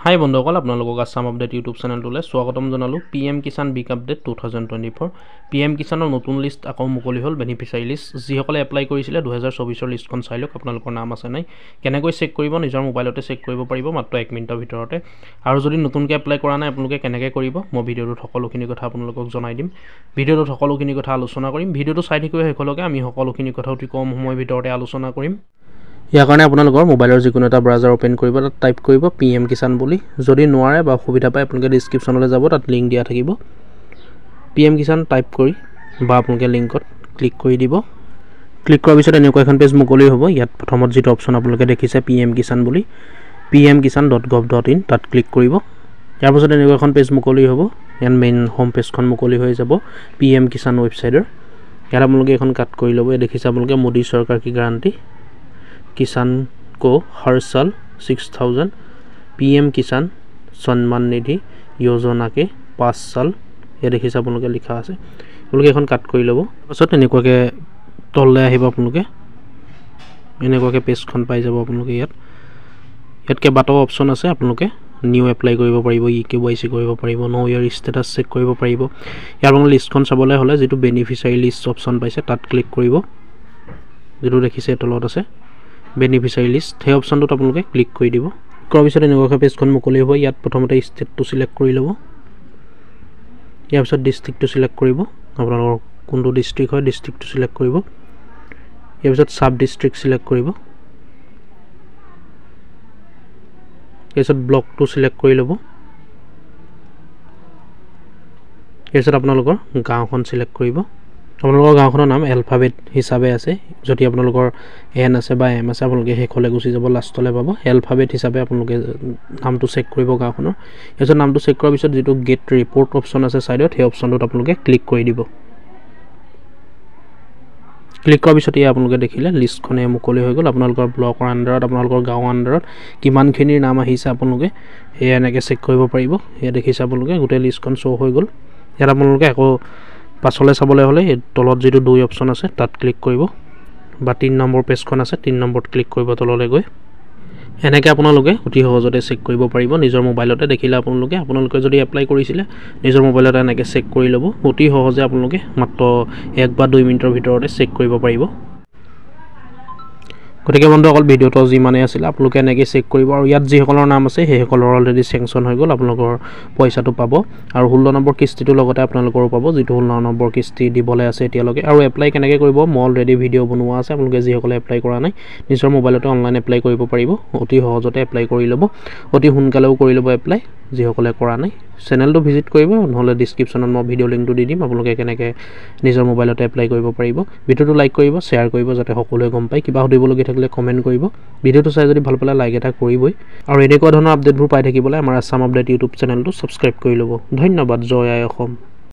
হাই বন্ধুসকল আপোনালোকক Assam update YouTube চেনেলটোলৈ স্বাগতম জনালো। PM Kisan big update 2024 PM কিষাণৰ নতুন লিষ্ট আকৌ মুকলি হ'ল। বেনিফিচিয়াৰী লিষ্ট যিসকলে এপ্লাই কৰিছিলে 2024 লিষ্টখন চাই লওক আপোনালোকৰ নাম আছে নাই, কেনেকৈ চেক কৰিব, নিজৰ মোবাইলতে চেক কৰিব পাৰিব মাত্ৰ 1 মিনিটৰ ভিতৰতে। আৰু যদি নতুনকৈ এপ্লাই কৰা নাই আপোনালোকে কেনেকৈ কৰিব মই ভিডিঅ'টোত সকলোখিনি কথা আপোনালোকক জনাই দিম। ভিডিঅ'টোত সকলোখিনি কথা আলোচনা কৰিম। ভিডিঅ'টো চাই থাকিব শেষলৈকে, আমি সকলোখিনি কথা অতি কম সময়ৰ ভিতৰতে আলোচনা কৰিম। ইয়াৰ কাৰণে আপোনালোকৰ মোবাইলৰ যিকোনো এটা ব্ৰাউজাৰ ওপেন কৰিব, তাত টাইপ কৰিব পিএম কিষাণ বুলি। যদি নোৱাৰে বা সুবিধা পায় আপোনালোকে ডিছক্ৰিপশ্যনলৈ যাব, তাত লিংক দিয়া থাকিব। পিএম কিষাণ টাইপ কৰি বা আপোনালোকে লিংকত ক্লিক কৰি দিব। ক্লিক কৰাৰ পিছত এনেকুৱা এখন পেজ মুকলি হ'ব। ইয়াত প্ৰথমত যিটো অপশ্যন আপোনালোকে দেখিছে পিএম কিষাণ বুলি, pmkishan.gov.in তাত ক্লিক কৰিব। ইয়াৰ পাছত এনেকুৱা এখন পেজ মুকলি হ'ব। ইয়াত মেইন হোম পেজখন মুকলি হৈ যাব পিএম কিষাণ ৱেবছাইটৰ। ইয়াত আপোনালোকে এখন কাট কৰি ল'ব। দেখিছে আপোনালোকে মোদী চৰকাৰ কি গাৰাণ্টি, किसान को हर साल 6000, पीएम किसान सम्मान निधि योजना के 5 साल ये देखिए আপোনালোকে লিখা আছে। আপোনালোকে এখন কাট কৰি ল'ব। পাছত এনেকুৱাকৈ তললৈ আহিব। আপোনালোকে এনেকুৱাকৈ পেজখন পাই যাব। আপোনালোকে ইয়াত কেইবাটাও অপশ্যন আছে। আপোনালোকে নিউ এপ্লাই কৰিব পাৰিব, KYC কৰিব পাৰিব, নো ইয়াৰ ষ্টেটাছ চেক কৰিব পাৰিব। ইয়াৰ আপোনালোকে লিষ্টখন চাবলৈ হ'লে যিটো বেনিফিচিয়াৰী লিষ্ট অপশ্যন পাইছে তাত ক্লিক কৰিব। যিটো দেখিছে তলত আছে বেনিফিচিয়াৰী লিষ্ট, সেই অপশ্যনটোত আপোনালোকে ক্লিক কৰি দিব। কৰাৰ পিছত এনেকুৱাকৈ পেজখন মুকলি হ'ব। ইয়াত প্ৰথমতে ষ্টেটটো চিলেক্ট কৰি ল'ব। ইয়াৰ পিছত ডিষ্ট্ৰিক্টটো চিলেক্ট কৰিব। আপোনালোকৰ কোনটো ডিষ্ট্ৰিক্ট হয় ডিষ্ট্ৰিক্টটো চিলেক্ট কৰিব। ইয়াৰ পিছত চাব ডিষ্ট্ৰিক্ট চিলেক্ট কৰিব। তাৰপিছত ব্লকটো চিলেক্ট কৰি ল'ব। তাৰপিছত আপোনালোকৰ গাঁওখন চিলেক্ট কৰিব। আপোনালোকৰ গাঁওখনৰ নাম এলফাবেট হিচাপে আছে। যদি আপোনালোকৰ এন আছে বা এম আছে আপোনালোকে শেষলৈ গুচি যাব, লাষ্টলৈ পাব। এলফাবেট হিচাপে আপোনালোকে নামটো চেক কৰিব গাঁওখনৰ। তাৰপিছত নামটো চেক কৰাৰ পিছত যিটো গেট ৰিপৰ্ট অপশ্যন আছে ছাইডত, সেই অপশ্যনটোত আপোনালোকে ক্লিক কৰি দিব। ক্লিক কৰাৰ পিছত এয়া আপোনালোকে দেখিলে লিষ্টখনে মুকলি হৈ গ'ল। আপোনালোকৰ ব্লকৰ আণ্ডাৰত, আপোনালোকৰ গাঁৱৰ আণ্ডাৰত কিমানখিনিৰ নাম আহিছে আপোনালোকে সেয়া এনেকৈ চেক কৰিব পাৰিব। সেয়া দেখিছে আপোনালোকে গোটেই লিষ্টখন শ্ব' হৈ গ'ল। ইয়াত আপোনালোকে আকৌ পাছলৈ চাবলৈ হ'লে এই তলত যিটো 2 অপশ্যন আছে তাত ক্লিক কৰিব, বা 3 নম্বৰ পেজখন আছে 3 নম্বৰত ক্লিক কৰিব তললৈ গৈ। এনেকৈ আপোনালোকে অতি সহজতে চেক কৰিব পাৰিব নিজৰ মোবাইলতে। দেখিলে আপোনালোকে যদি এপ্লাই কৰিছিলে নিজৰ মোবাইলতে এনেকৈ চেক কৰি ল'ব। অতি সহজে আপোনালোকে মাত্ৰ 1 বা 2 মিনিটৰ ভিতৰতে চেক কৰিব পাৰিব। গতিকে বন্ধুসকল ভিডিঅ'টো যিমানেই আছিলে আপোনালোকে এনেকৈ চেক কৰিব। আৰু ইয়াত যিসকলৰ নাম আছে সেইসকলৰ অলৰেডি চেংচন হৈ গ'ল, আপোনালোকৰ পইচাটো পাব। আৰু 16 নম্বৰ কিস্তিটোৰ লগতে আপোনালোকৰো পাব, যিটো 16 নম্বৰ কিস্তি দিবলৈ আছে এতিয়ালৈকে। আৰু এপ্লাই কেনেকৈ কৰিব মই অলৰেডি ভিডিঅ' বনোৱা আছে। আপোনালোকে যিসকলে এপ্লাই কৰা নাই নিজৰ মোবাইলতে অনলাইন এপ্লাই কৰিব পাৰিব। অতি সহজতে এপ্লাই কৰি ল'ব, অতি সোনকালেও কৰি ল'ব এপ্লাই যিসকলে কৰা নাই। চেনেলটো ভিজিট কৰিব, নহ'লে ডিছক্ৰিপশ্যনত মই ভিডিঅ' লিংকটো দি দিম আপোনালোকে কেনেকৈ নিজৰ মোবাইলতে এপ্লাই কৰিব পাৰিব। ভিডিঅ'টো লাইক কৰিব, শ্বেয়াৰ কৰিব যাতে সকলোৱে গম পায়। কিবা সুধিবলগীয়া থাকিলে কমেণ্ট কৰিব। ভিডিঅ'টো চাই যদি ভাল পালে লাইক এটা কৰিবই। আৰু এনেকুৱা ধৰণৰ আপডেটবোৰ পাই থাকিবলৈ আমাৰ আসাম আপডেট ইউটিউব চেনেলটো ছাবস্ক্ৰাইব কৰি ল'ব। ধন্যবাদ। জয় আই অসম।